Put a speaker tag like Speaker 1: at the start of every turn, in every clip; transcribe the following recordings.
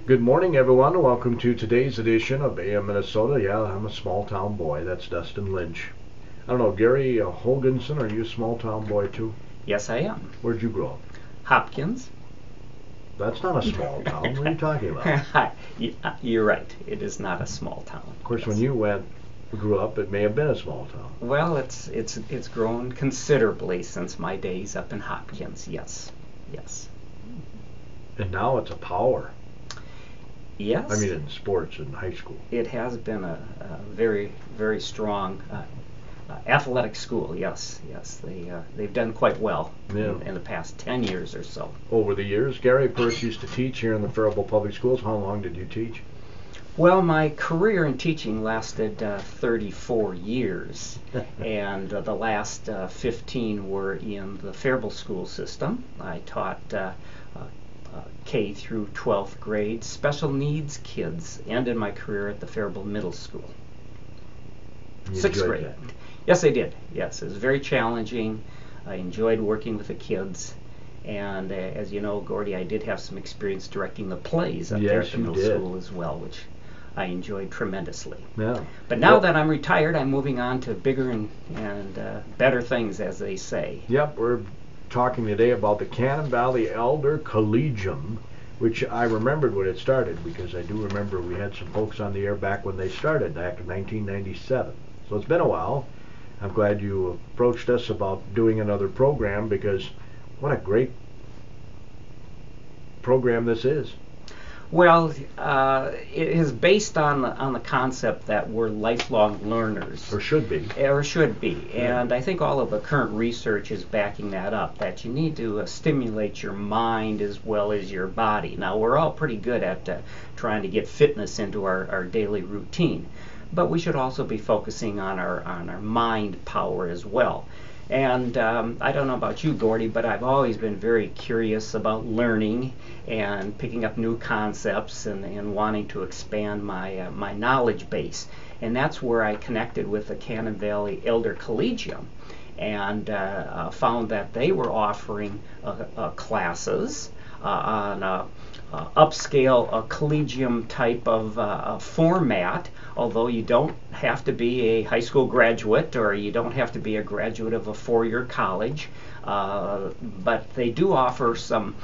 Speaker 1: Good morning, everyone. Welcome to today's edition of AM Minnesota. Yeah, I'm a small town boy. That's Dustin Lynch. I don't know, Gary Hoganson, are you a small town boy too?
Speaker 2: Yes, I am.
Speaker 1: Where'd you grow up?
Speaker 2: Hopkins.
Speaker 1: That's not a small town. What are you talking about?
Speaker 2: You're right. It is not a small town.
Speaker 1: Of course,
Speaker 2: yes.
Speaker 1: When you grew up, it may have been a small town.
Speaker 2: Well, it's grown considerably since my days up in Hopkins. Yes.
Speaker 1: And now it's a power.
Speaker 2: Yes.
Speaker 1: I mean, in sports in high school.
Speaker 2: It has been a very, very strong athletic school. Yes. They've done quite well in the past 10 years or so.
Speaker 1: Over the years, Gary first used to teach here in the Faribault Public Schools. How long did you teach?
Speaker 2: Well, my career in teaching lasted 34 years, and the last 15 were in the Faribault school system. I taught K through 12th grade special needs kids, and in my career at the Faribault Middle School. Sixth grade.
Speaker 1: That?
Speaker 2: Yes, I did. Yes, it was very challenging. I enjoyed working with the kids. And as you know, Gordy, I did have some experience directing the plays up there at the middle school as well, which I enjoyed tremendously.
Speaker 1: Yeah.
Speaker 2: But now that I'm retired, I'm moving on to bigger and better things, as they say.
Speaker 1: Yep, we're talking today about the Cannon Valley Elder Collegium, which I remembered when it started, because I do remember we had some folks on the air back when they started, back in 1997. So it's been a while. I'm glad you approached us about doing another program, because what a great program this is.
Speaker 2: Well, it is based on the concept that we're lifelong learners.
Speaker 1: Or should be.
Speaker 2: Yeah. And I think all of the current research is backing that up, that you need to stimulate your mind as well as your body. Now, we're all pretty good at trying to get fitness into our daily routine, but we should also be focusing on our mind power as well. And I don't know about you, Gordy, but I've always been very curious about learning and picking up new concepts and wanting to expand my knowledge base. And that's where I connected with the Cannon Valley Elder Collegium and found that they were offering classes on upscale Collegium type of format, although you don't have to be a high school graduate or you don't have to be a graduate of a four-year college, but they do offer some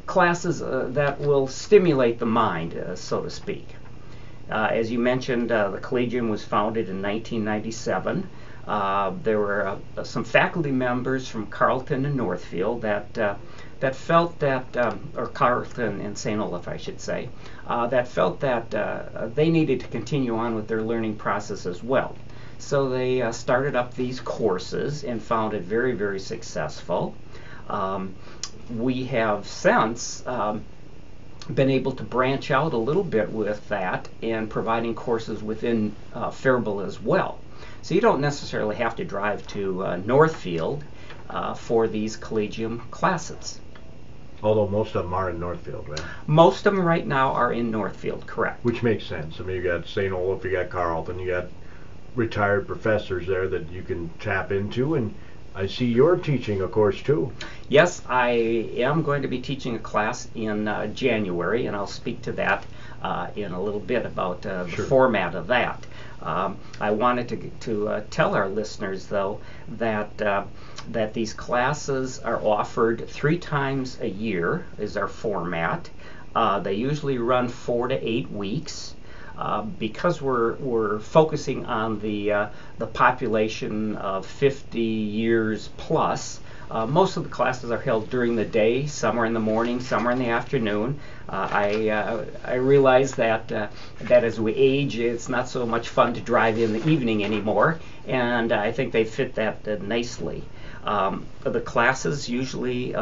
Speaker 2: classes that will stimulate the mind, so to speak. As you mentioned, the Collegium was founded in 1997. There were some faculty members from Carleton and Northfield that felt that, or Carleton and St. Olaf, I should say, that felt that they needed to continue on with their learning process as well. So they started up these courses and found it very, very successful. We have since been able to branch out a little bit with that and providing courses within Faribault as well. So you don't necessarily have to drive to Northfield for these Collegium classes.
Speaker 1: Although most of them are in Northfield, right?
Speaker 2: Most of them right now are in Northfield, correct.
Speaker 1: Which makes sense. I mean, you got St. Olaf, you got Carleton, you got retired professors there that you can tap into, and I see you're teaching a course too.
Speaker 2: Yes, I am going to be teaching a class in January, and I'll speak to that in a little bit about the format of that. I wanted to tell our listeners, though, that these classes are offered 3 times a year is our format. They usually run 4 to 8 weeks. Because we're focusing on the population of 50 years plus, most of the classes are held during the day. Some are in the morning, some are in the afternoon. I realize that as we age, it's not so much fun to drive in the evening anymore, and I think they fit that nicely. The classes usually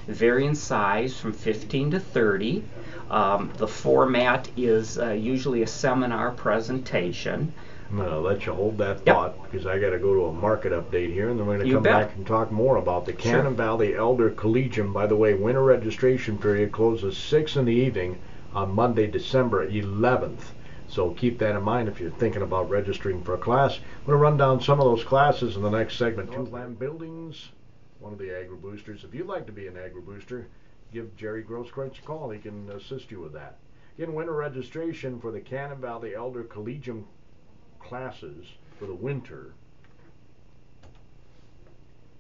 Speaker 2: vary in size from 15 to 30. The format is usually a seminar presentation.
Speaker 1: I'm going to let you hold that thought, because I got to go to a market update here, and then we're going to come back and talk more about the Cannon Valley Elder Collegium. By the way, winter registration period closes 6 in the evening on Monday, December 11th. So keep that in mind if you're thinking about registering for a class. I'm going to run down some of those classes in the next segment. Northland Buildings, one of the Agri-Boosters. If you'd like to be an Agri-Booster, give Jerry Grosskreutz a call. He can assist you with that. Again, winter registration for the Cannon Valley Elder Collegium classes for the winter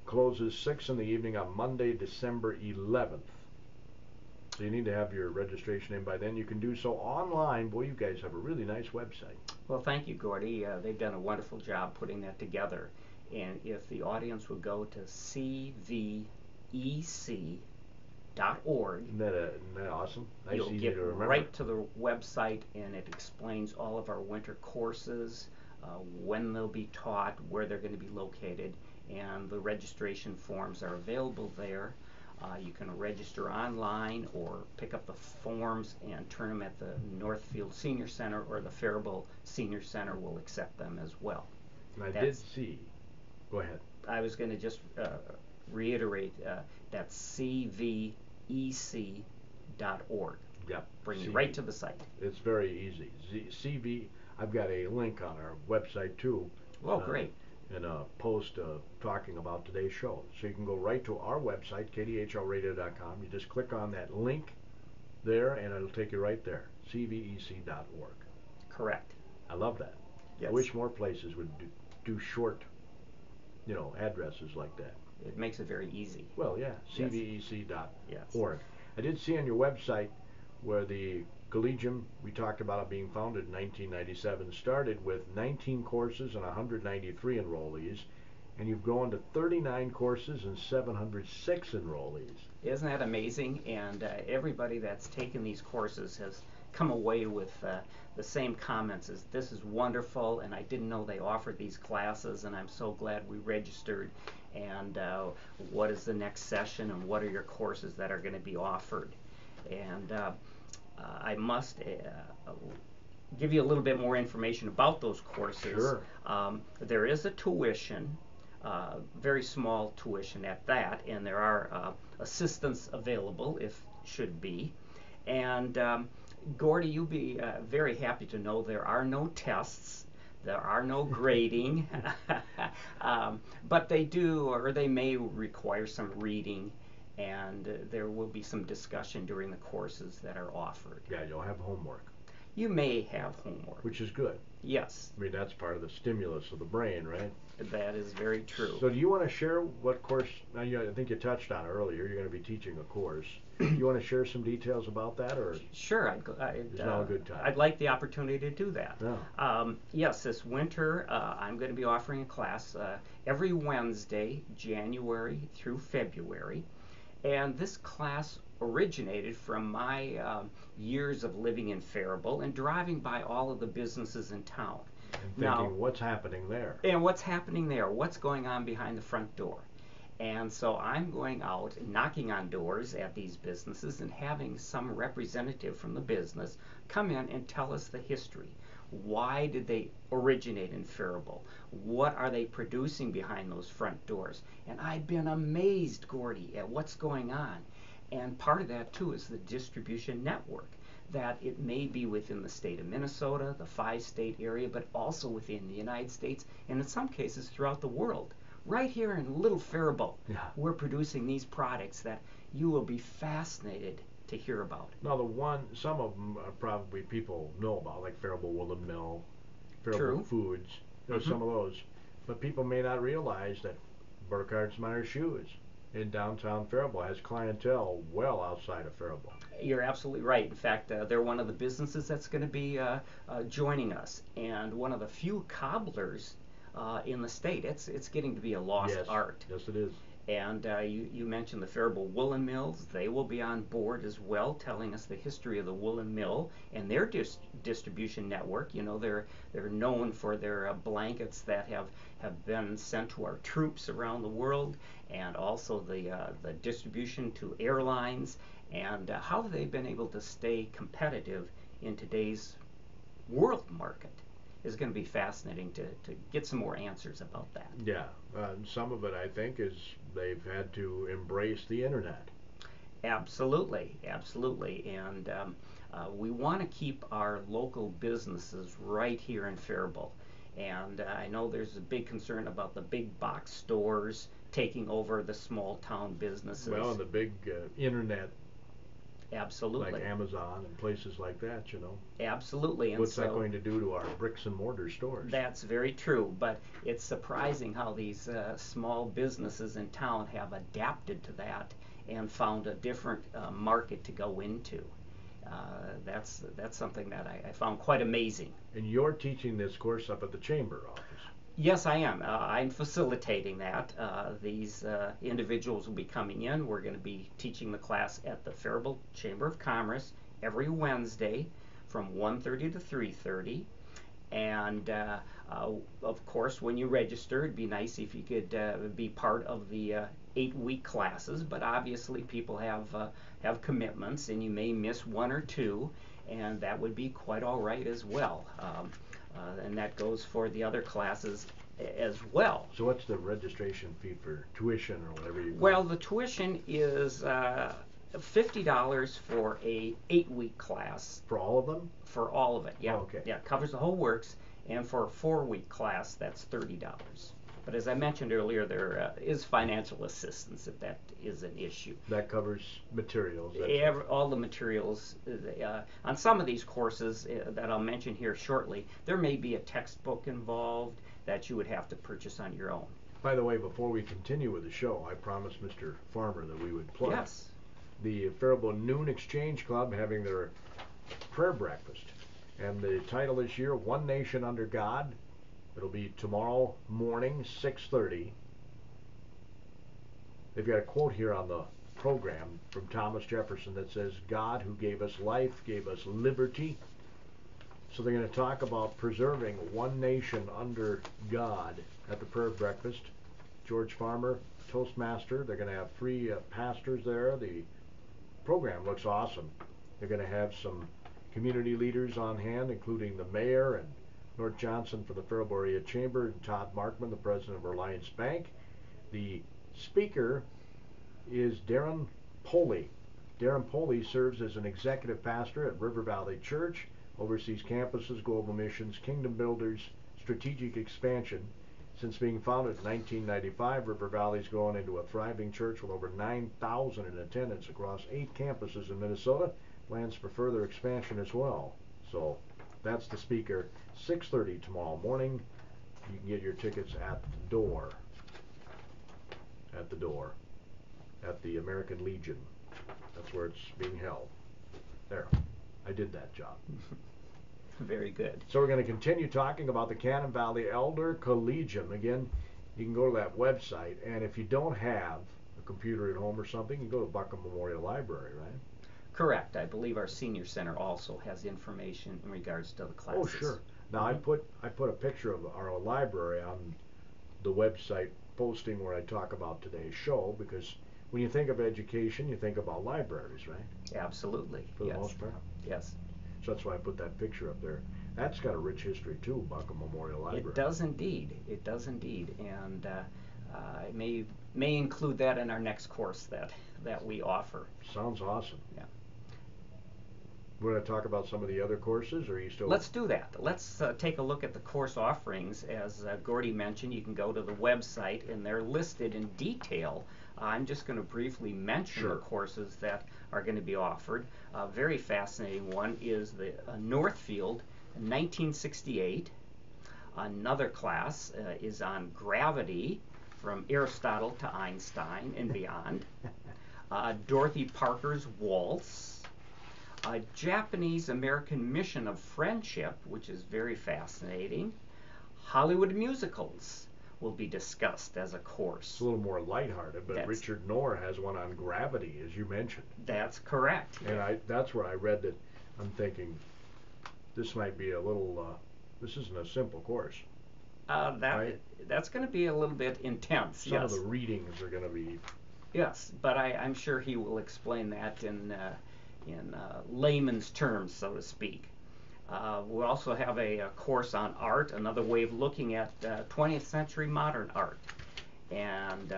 Speaker 1: closes 6 in the evening on Monday, December 11th. So you need to have your registration in by then. You can do so online. Boy, you guys have a really nice website.
Speaker 2: Well, thank you, Gordy. They've done a wonderful job putting that together. And if the audience would go to cvec.org,
Speaker 1: Isn't that awesome? Nice,
Speaker 2: you'll
Speaker 1: easy
Speaker 2: get
Speaker 1: to remember.
Speaker 2: right to the website, and it explains all of our winter courses, when they'll be taught, where they're going to be located, and the registration forms are available there. You can register online or pick up the forms and turn them at the Northfield Senior Center, or the Faribault Senior Center will accept them as well.
Speaker 1: And I did see. Go ahead.
Speaker 2: I was going to just reiterate that's cvec.org.
Speaker 1: Yep.
Speaker 2: Bring you right to the site.
Speaker 1: It's very easy. CV. I've got a link on our website too.
Speaker 2: Oh, great.
Speaker 1: In a post talking about today's show. So you can go right to our website, kdhlradio.com. You just click on that link there, and it'll take you right there, cvec.org.
Speaker 2: Correct.
Speaker 1: I love that.
Speaker 2: Yes.
Speaker 1: I wish more places would do short, addresses like that.
Speaker 2: It makes it very easy.
Speaker 1: Well, yeah, cvec.org.
Speaker 2: Yes.
Speaker 1: I did see on your website where the Collegium, we talked about it being founded in 1997, started with 19 courses and 193 enrollees, and you've grown to 39 courses and 706 enrollees.
Speaker 2: Isn't that amazing? And everybody that's taken these courses has come away with the same comments as, this is wonderful, and I didn't know they offered these classes, and I'm so glad we registered, and what is the next session, and what are your courses that are going to be offered. And I must give you a little bit more information about those courses.
Speaker 1: Sure.
Speaker 2: There is a tuition, very small tuition at that, and there are assistants available if should be. And Gordy, you'll be very happy to know there are no tests. There are no grading, but they do, or they may require some reading, and there will be some discussion during the courses that are offered.
Speaker 1: Yeah, you'll have homework.
Speaker 2: You may have homework.
Speaker 1: Which is good.
Speaker 2: Yes.
Speaker 1: I mean, that's part of the stimulus of the brain, right?
Speaker 2: That is very true.
Speaker 1: So do you want to share what course, now I think you touched on it earlier, you're going to be teaching a course. You want to share some details about that? Or
Speaker 2: sure.
Speaker 1: Is now a good time?
Speaker 2: I'd like the opportunity to do that.
Speaker 1: Yeah.
Speaker 2: Yes, this winter I'm going to be offering a class every Wednesday, January through February. And this class originated from my years of living in Faribault and driving by all of the businesses in town.
Speaker 1: And thinking, what's happening there?
Speaker 2: And what's happening there? What's going on behind the front door? And so I'm going out and knocking on doors at these businesses and having some representative from the business come in and tell us the history. Why did they originate in Faribault? What are they producing behind those front doors? And I've been amazed, Gordy, at what's going on. And part of that, too, is the distribution network, that it may be within the state of Minnesota, the 5-state area, but also within the United States, and in some cases throughout the world. Right here in Little Faribault, we're producing these products that you will be fascinated to hear about.
Speaker 1: Now, some of them are probably people know about, like Faribault Woolen Mill, Faribault Foods. There's some of those. But people may not realize that Burkhardt's Meyer Shoes in downtown Faribault has clientele well outside of Faribault.
Speaker 2: You're absolutely right. In fact, they're one of the businesses that's going to be joining us, and one of the few cobblers in the state. It's getting to be a lost art.
Speaker 1: Yes, it is.
Speaker 2: And you mentioned the Faribault Woolen Mills. They will be on board as well, telling us the history of the woolen mill and their distribution network. You know, they're known for their blankets that have been sent to our troops around the world, and also the distribution to airlines, and how they've been able to stay competitive in today's world market. Is going to be fascinating to get some more answers about that.
Speaker 1: Yeah, some of it, I think, is they've had to embrace the internet.
Speaker 2: Absolutely, absolutely. And we want to keep our local businesses right here in Faribault. And I know there's a big concern about the big box stores taking over the small town businesses.
Speaker 1: Well, and the big internet
Speaker 2: Absolutely.
Speaker 1: Like Amazon and places like that, you know.
Speaker 2: Absolutely. And
Speaker 1: what's that going to do to our bricks and mortar stores?
Speaker 2: That's very true, but it's surprising how these small businesses in town have adapted to that and found a different market to go into. That's something that I found quite amazing.
Speaker 1: And you're teaching this course up at the Chamber office?
Speaker 2: Yes, I am. I'm facilitating that. These individuals will be coming in. We're going to be teaching the class at the Faribault Chamber of Commerce every Wednesday from 1:30 to 3:30. And of course, when you register, it'd be nice if you could be part of the 8-week classes. But obviously, people have commitments, and you may miss one or two, and that would be quite all right as well. And that goes for the other classes as well.
Speaker 1: So what's the registration fee for tuition or whatever you call it?
Speaker 2: Well, the tuition is $50 for a 8-week class.
Speaker 1: For all of them?
Speaker 2: For all of it, yeah.
Speaker 1: Oh, okay.
Speaker 2: Yeah, it covers the whole works. And for a 4-week class, that's $30. But as I mentioned earlier, there is financial assistance if that is an issue.
Speaker 1: That covers materials?
Speaker 2: All the materials. On some of these courses that I'll mention here shortly, there may be a textbook involved that you would have to purchase on your own.
Speaker 1: By the way, before we continue with the show, I promised Mr. Farmer that we would plug the Faribault Noon Exchange Club having their prayer breakfast. And the title this year, One Nation Under God. It'll be tomorrow morning, 6:30. They've got a quote here on the program from Thomas Jefferson that says, God who gave us life, gave us liberty. So they're going to talk about preserving one nation under God at the prayer breakfast. George Farmer, Toastmaster. They're going to have free pastors there. The program looks awesome. They're going to have some community leaders on hand, including the mayor and North Johnson for the Faribault Area Chamber, and Todd Markman, the president of Reliance Bank. The speaker is Darren Poley. Darren Poley serves as an executive pastor at River Valley Church, oversees campuses, global missions, kingdom builders, strategic expansion. Since being founded in 1995, River Valley's grown into a thriving church with over 9,000 in attendance across 8 campuses in Minnesota. Plans for further expansion as well. So that's the speaker. 6:30 tomorrow morning. You can get your tickets at the door. At the door. At the American Legion. That's where it's being held. There. I did that job.
Speaker 2: Very good.
Speaker 1: So we're going to continue talking about the Cannon Valley Elder Collegium. Again, you can go to that website, and if you don't have a computer at home or something, you can go to Buckham Memorial Library, right?
Speaker 2: Correct. I believe our senior center also has information in regards to the classes.
Speaker 1: Oh, sure. Now I put a picture of our library on the website posting where I talk about today's show, because when you think of education, you think about libraries, right?
Speaker 2: Absolutely.
Speaker 1: For the most part.
Speaker 2: Yes.
Speaker 1: So that's why I put that picture up there. That's got a rich history too, Buckham Memorial Library.
Speaker 2: It does indeed. It does indeed, and I may include that in our next course that we offer.
Speaker 1: Sounds awesome.
Speaker 2: Yeah.
Speaker 1: We're going to talk about some of the other courses, or are you still?
Speaker 2: Let's do that. Let's take a look at the course offerings. As Gordy mentioned, you can go to the website, and they're listed in detail. I'm just going to briefly mention the courses that are going to be offered. A very fascinating one is the Northfield 1968. Another class is on gravity, from Aristotle to Einstein and beyond. Dorothy Parker's Waltz. A Japanese-American mission of friendship, which is very fascinating. Hollywood musicals will be discussed as a course.
Speaker 1: It's a little more lighthearted, but Richard Knorr has one on gravity, as you mentioned.
Speaker 2: That's correct.
Speaker 1: And that's where I read that. I'm thinking, this might be a little, this isn't a simple course. Right?
Speaker 2: That's going to be a little bit intense.
Speaker 1: Some of the readings are going to be.
Speaker 2: Yes, but I'm sure he will explain that in layman's terms, so to speak. We also have a course on art, another way of looking at 20th century modern art. And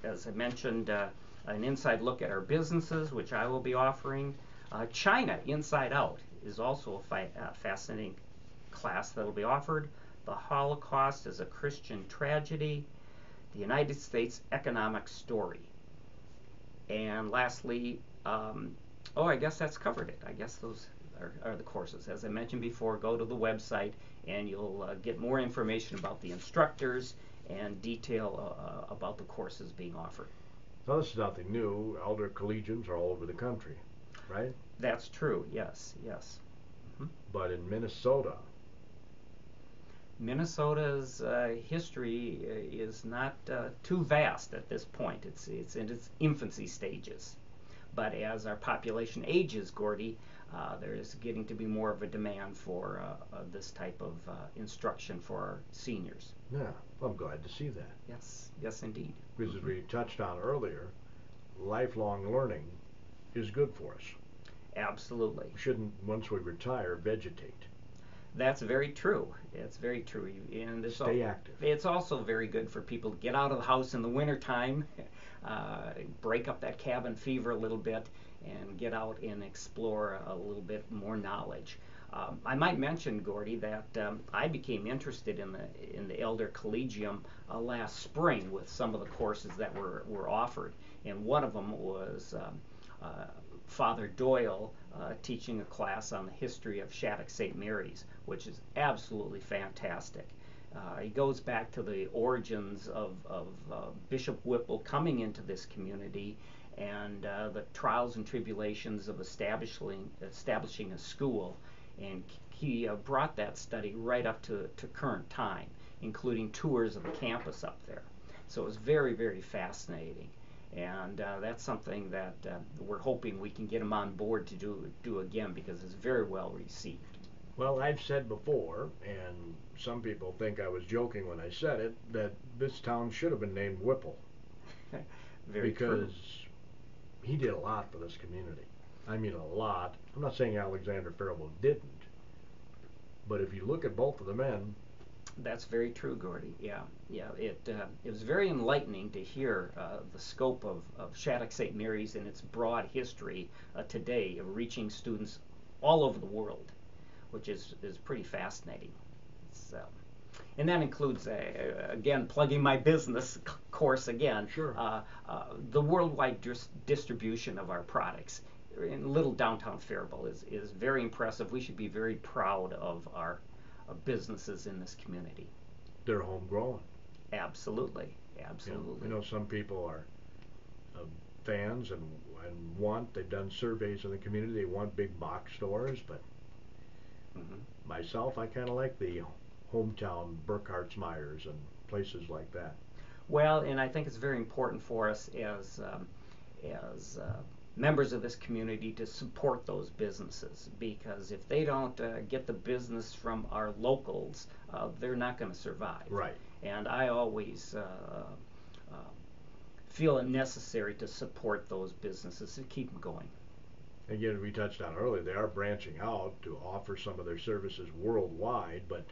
Speaker 2: as I mentioned, an inside look at our businesses, which I will be offering. China Inside Out is also a fascinating class that will be offered. The Holocaust is a Christian tragedy. The United States Economic Story. And lastly, Oh, I guess that's covered it. I guess those are the courses. As I mentioned before, go to the website and you'll get more information about the instructors and detail about the courses being offered.
Speaker 1: Now, this is nothing new. Elder collegians are all over the country, right?
Speaker 2: That's true, yes, yes. Mm-hmm.
Speaker 1: But in Minnesota's
Speaker 2: history is not too vast at this point. It's in its infancy stages. But as our population ages, Gordy, there is getting to be more of a demand for this type of instruction for our seniors.
Speaker 1: Yeah, well, I'm glad to see that.
Speaker 2: Yes, yes, indeed.
Speaker 1: Because as we touched on earlier, lifelong learning is good for us.
Speaker 2: Absolutely.
Speaker 1: We shouldn't, once we retire, vegetate.
Speaker 2: That's very true. It's very true. And
Speaker 1: stay active.
Speaker 2: It's also very good for people to get out of the house in the wintertime, break up that cabin fever a little bit, and get out and explore a little bit more knowledge. I might mention, Gordy, that I became interested in the Elder Collegium last spring with some of the courses that were offered, and one of them was Father Doyle teaching a class on the history of Shattuck St. Mary's, which is absolutely fantastic. He goes back to the origins of Bishop Whipple coming into this community and the trials and tribulations of establishing a school. And he brought that study right up to current time, including tours of the campus up there. So it was very, very fascinating. And that's something that we're hoping we can get him on board to do again, because it's very well received.
Speaker 1: Well, I've said before, and some people think I was joking when I said it, that this town should have been named Whipple. Because he did a lot for this community. I mean, a lot. I'm not saying Alexander Faribault didn't, but if you look at both of the men.
Speaker 2: That's very true, Gordy. Yeah. It was very enlightening to hear the scope of Shattuck St. Mary's and its broad history today of reaching students all over the world, which is pretty fascinating. And that includes, again, plugging my business course again.
Speaker 1: Sure.
Speaker 2: The worldwide distribution of our products in little downtown Faribault is very impressive. We should be very proud of our businesses in this community.
Speaker 1: They're homegrown.
Speaker 2: Absolutely.
Speaker 1: You know, some people are fans and they've done surveys in the community, they want big box stores, but myself, I kind of like the hometown Burkhart's-Meyers and places like that.
Speaker 2: Well, and I think it's very important for us as members of this community to support those businesses, because if they don't get the business from our locals, they're not going to survive.
Speaker 1: Right.
Speaker 2: And I always feel it necessary to support those businesses to keep them going.
Speaker 1: Again, we touched on earlier, they are branching out to offer some of their services worldwide, but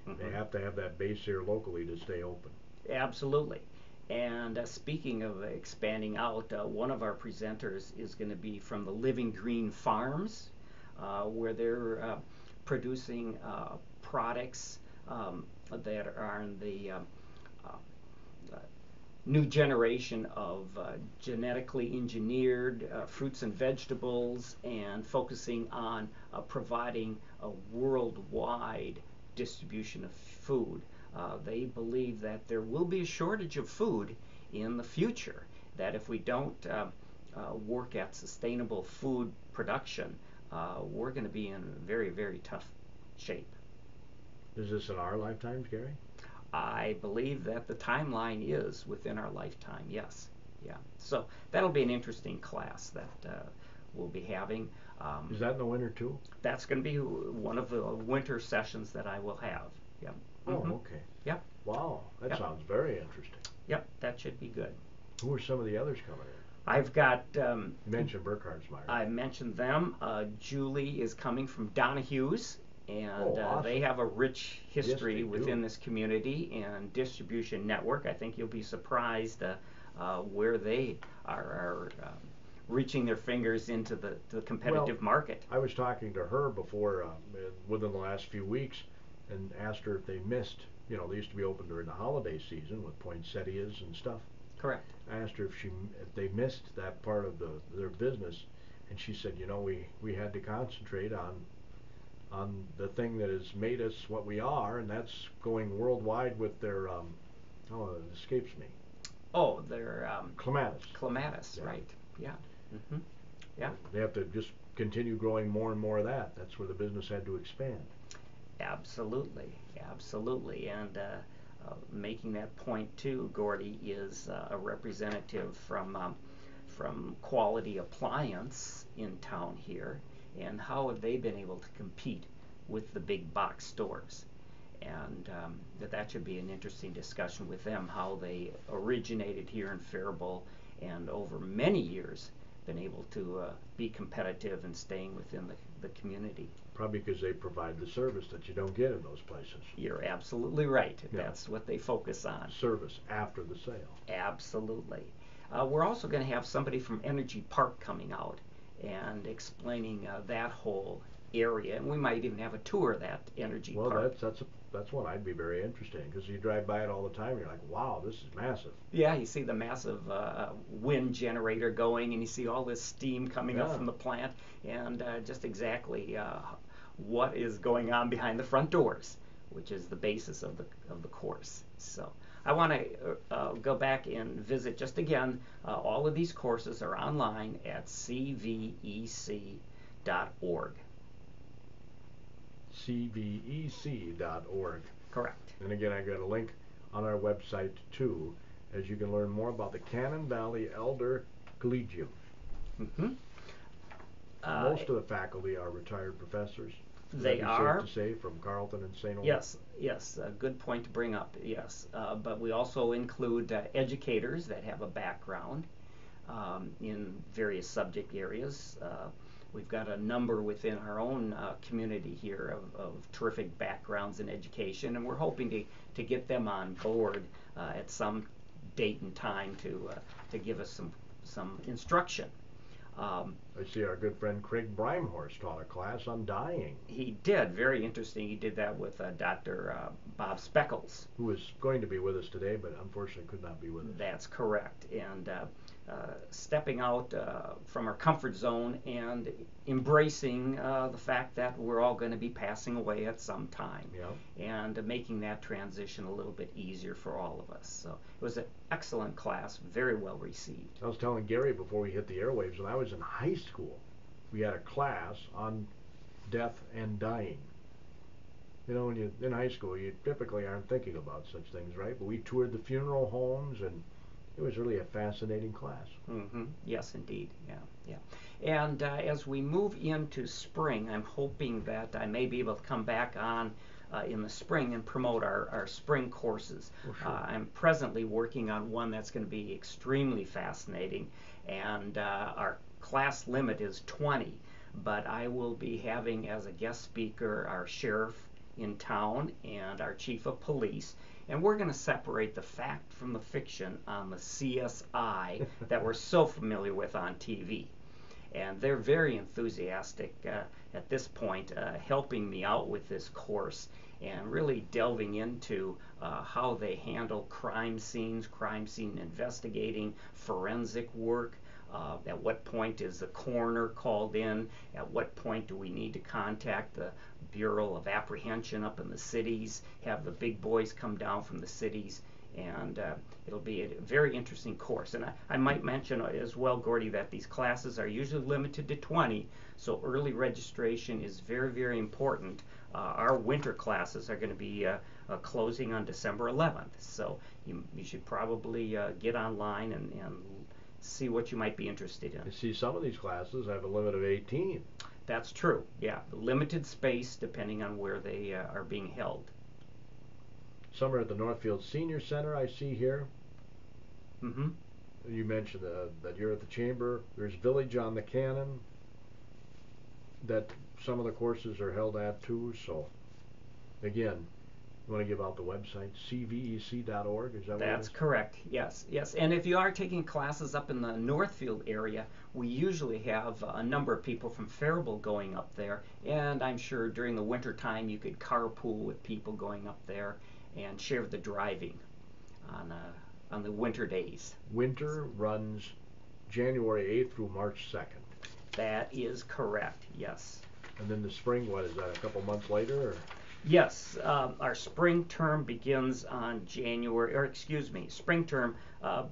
Speaker 1: they have to have that base here locally to stay open.
Speaker 2: Absolutely. And speaking of expanding out, one of our presenters is going to be from the Living Green Farms, where they're producing products that are in the new generation of genetically engineered fruits and vegetables, and focusing on providing a worldwide distribution of food. They believe that there will be a shortage of food in the future, that if we don't work at sustainable food production, we're going to be in very, very tough shape.
Speaker 1: Is this in our lifetimes, Gary?
Speaker 2: I believe that the timeline is within our lifetime, yes. Yeah. So that'll be an interesting class that we'll be having.
Speaker 1: Is that in the winter too?
Speaker 2: That's going to be one of the winter sessions that I will have. Yeah.
Speaker 1: Oh, okay.
Speaker 2: Yep.
Speaker 1: Wow, that sounds very interesting.
Speaker 2: Yep, that should be good.
Speaker 1: Who are some of the others coming in?
Speaker 2: I've got...
Speaker 1: you mentioned Burkhart's-Meyers.
Speaker 2: I mentioned them. Julie is coming from Donahue's, and
Speaker 1: awesome.
Speaker 2: They have a rich history within
Speaker 1: do.
Speaker 2: this community and distribution network. I think you'll be surprised where they are reaching their fingers into the competitive market.
Speaker 1: I was talking to her before, within the last few weeks, and asked her if they missed, they used to be open during the holiday season with poinsettias and stuff.
Speaker 2: Correct.
Speaker 1: I asked her if they missed that part of their business, And she said, you know, we had to concentrate on the thing that has made us what we are, and that's going worldwide with their it escapes me.
Speaker 2: Oh, their
Speaker 1: clematis.
Speaker 2: Clematis, yeah. Right? Yeah. Mm-hmm. Yeah.
Speaker 1: They have to just continue growing more and more of that. That's where the business had to expand.
Speaker 2: Absolutely, absolutely, and making that point too, Gordy is a representative from Quality Appliance in town here, and how have they been able to compete with the big box stores? And that should be an interesting discussion with them, how they originated here in Faribault and over many years been able to be competitive and staying within the community.
Speaker 1: Probably because they provide the service that you don't get in those places.
Speaker 2: You're absolutely right.
Speaker 1: Yeah.
Speaker 2: That's what they focus on.
Speaker 1: Service after the sale.
Speaker 2: Absolutely. We're also going to have somebody from Energy Park coming out and explaining that whole area, and we might even have a tour of that Energy Park.
Speaker 1: Well, that's one I'd be very interested in, because you drive by it all the time and you're like, wow, this is massive.
Speaker 2: Yeah, you see the massive wind generator going, and you see all this steam coming up from the plant, and just exactly what is going on behind the front doors, which is the basis of the course. So I want to go back and visit just again. All of these courses are online at cvec.org.
Speaker 1: cvec.org.
Speaker 2: Correct.
Speaker 1: And again, I got a link on our website too, as you can learn more about the Cannon Valley Elder Collegium.
Speaker 2: Mm-hmm.
Speaker 1: Most of the faculty are retired professors.
Speaker 2: They are.
Speaker 1: Safe to say, from Carleton and St. Olaf.
Speaker 2: Yes, a good point to bring up. Yes, but we also include educators that have a background in various subject areas. We've got a number within our own community here of terrific backgrounds in education, and we're hoping to get them on board at some date and time to give us some instruction.
Speaker 1: I see our good friend Craig Brimehorst taught a class on dyeing.
Speaker 2: He did. Very interesting. He did that with Dr. Bob Speckles,
Speaker 1: who is going to be with us today, but unfortunately could not be with us.
Speaker 2: That's correct. And stepping out from our comfort zone and embracing the fact that we're all going to be passing away at some time, and making that transition a little bit easier for all of us. So it was an excellent class, very well received.
Speaker 1: I was telling Gary before we hit the airwaves, when I was in high school, we had a class on death and dying. You know, when you're in high school, you typically aren't thinking about such things, right? But we toured the funeral homes, and it was really a fascinating class.
Speaker 2: Mm-hmm. Yes, indeed. Yeah. And as we move into spring, I'm hoping that I may be able to come back on in the spring and promote our spring courses.
Speaker 1: Oh, sure.
Speaker 2: I'm presently working on one that's going to be extremely fascinating, and our class limit is 20, but I will be having as a guest speaker our sheriff in town and our chief of police, and we're going to separate the fact from the fiction on the CSI that we're so familiar with on TV. And they're very enthusiastic at this point, helping me out with this course and really delving into how they handle crime scene investigating, forensic work. At what point is the coroner called in? At what point do we need to contact the Bureau of Apprehension up in the cities, have the big boys come down from the cities? And it'll be a very interesting course. And I might mention as well, Gordy, that these classes are usually limited to 20, so early registration is very, very important. Our winter classes are going to be closing on December 11th, so you should probably get online and see what you might be interested in.
Speaker 1: You see, some of these classes have a limit of 18.
Speaker 2: That's true, yeah. Limited space depending on where they are being held.
Speaker 1: Some are at the Northfield Senior Center, I see here.
Speaker 2: Mm-hmm.
Speaker 1: You mentioned that you're at the Chamber. There's Village on the Cannon that some of the courses are held at too. So, again, you want to give out the website, cvec.org, is that what it is?
Speaker 2: That's correct, yes. And if you are taking classes up in the Northfield area, we usually have a number of people from Faribault going up there, and I'm sure during the winter time you could carpool with people going up there and share the driving on the winter days.
Speaker 1: Winter runs January 8th through March 2nd.
Speaker 2: That is correct, yes.
Speaker 1: And then the spring, what is that, a couple months later? Or?
Speaker 2: Yes, our spring term begins on spring term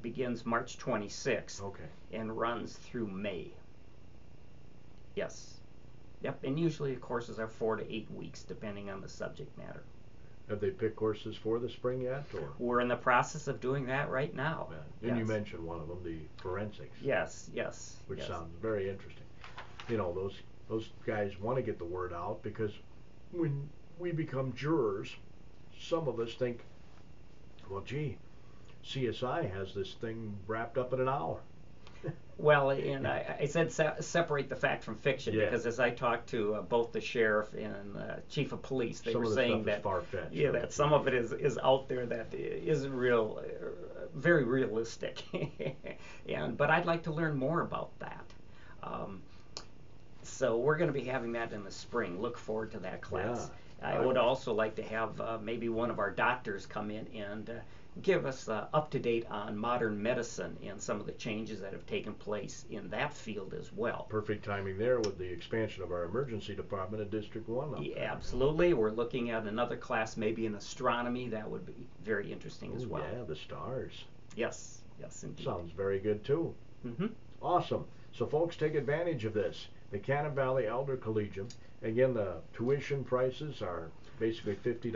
Speaker 2: begins March 26th.
Speaker 1: Okay.
Speaker 2: And runs through May. Yes. Yep, and usually the courses are 4 to 8 weeks, depending on the subject matter.
Speaker 1: Have they picked courses for the spring yet? Or?
Speaker 2: We're in the process of doing that right now.
Speaker 1: Yeah. And you mentioned one of them, the forensics.
Speaker 2: Yes.
Speaker 1: Which sounds very interesting. You know, those guys want to get the word out, because when we become jurors, some of us think, well, gee, CSI has this thing wrapped up in an hour.
Speaker 2: Well, and I said separate the fact from fiction, because as I talked to both the sheriff and chief of police, they were saying that
Speaker 1: far-fetched,
Speaker 2: that some of it is out there that isn't real, very realistic. But I'd like to learn more about that. So we're going to be having that in the spring. Look forward to that class. Yeah. I would also like to have maybe one of our doctors come in and give us up to date on modern medicine and some of the changes that have taken place in that field as well.
Speaker 1: Perfect timing there with the expansion of our emergency department in District 1.
Speaker 2: Yeah, absolutely. We're looking at another class maybe in astronomy. That would be very interesting as well.
Speaker 1: Yeah, the stars.
Speaker 2: Yes, indeed.
Speaker 1: Sounds very good too.
Speaker 2: Mm-hmm.
Speaker 1: Awesome. So folks, take advantage of this. The Cannon Valley Elder Collegium. Again, the tuition prices are basically $50.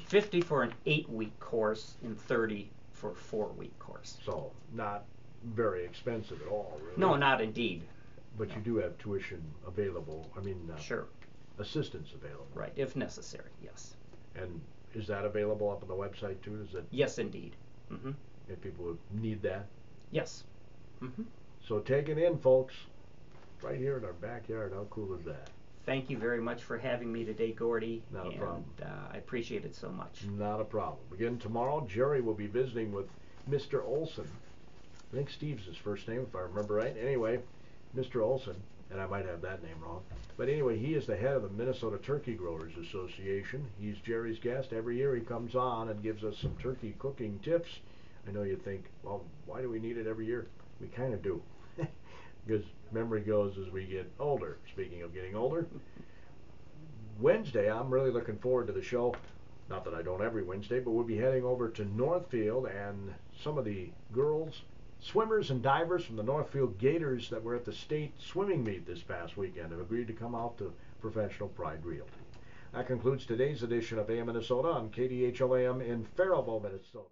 Speaker 2: $50 for an 8-week course and $30 for a 4-week course.
Speaker 1: So not very expensive at all, really.
Speaker 2: No, not indeed.
Speaker 1: But no. You do have tuition available.
Speaker 2: Sure.
Speaker 1: Assistance available.
Speaker 2: Right, if necessary, yes.
Speaker 1: And is that available up on the website too?
Speaker 2: Yes, indeed. Mm-hmm.
Speaker 1: If people need that?
Speaker 2: Yes. Mm-hmm.
Speaker 1: So take it in, folks. Right here in our backyard. How cool is that?
Speaker 2: Thank you very much for having me today, Gordy.
Speaker 1: Not a problem.
Speaker 2: I appreciate it so much.
Speaker 1: Not a problem. Again, tomorrow, Jerry will be visiting with Mr. Olson. I think Steve's his first name, if I remember right. Anyway, Mr. Olson, and I might have that name wrong. But anyway, he is the head of the Minnesota Turkey Growers Association. He's Jerry's guest. Every year he comes on and gives us some turkey cooking tips. I know you think, well, why do we need it every year? We kind of do. Because memory goes as we get older. Speaking of getting older, Wednesday, I'm really looking forward to the show. Not that I don't every Wednesday, but we'll be heading over to Northfield, and some of the girls, swimmers and divers from the Northfield Gators that were at the state swimming meet this past weekend have agreed to come out to Professional Pride Realty. That concludes today's edition of AM Minnesota on KDHLAM in Faribault, Minnesota.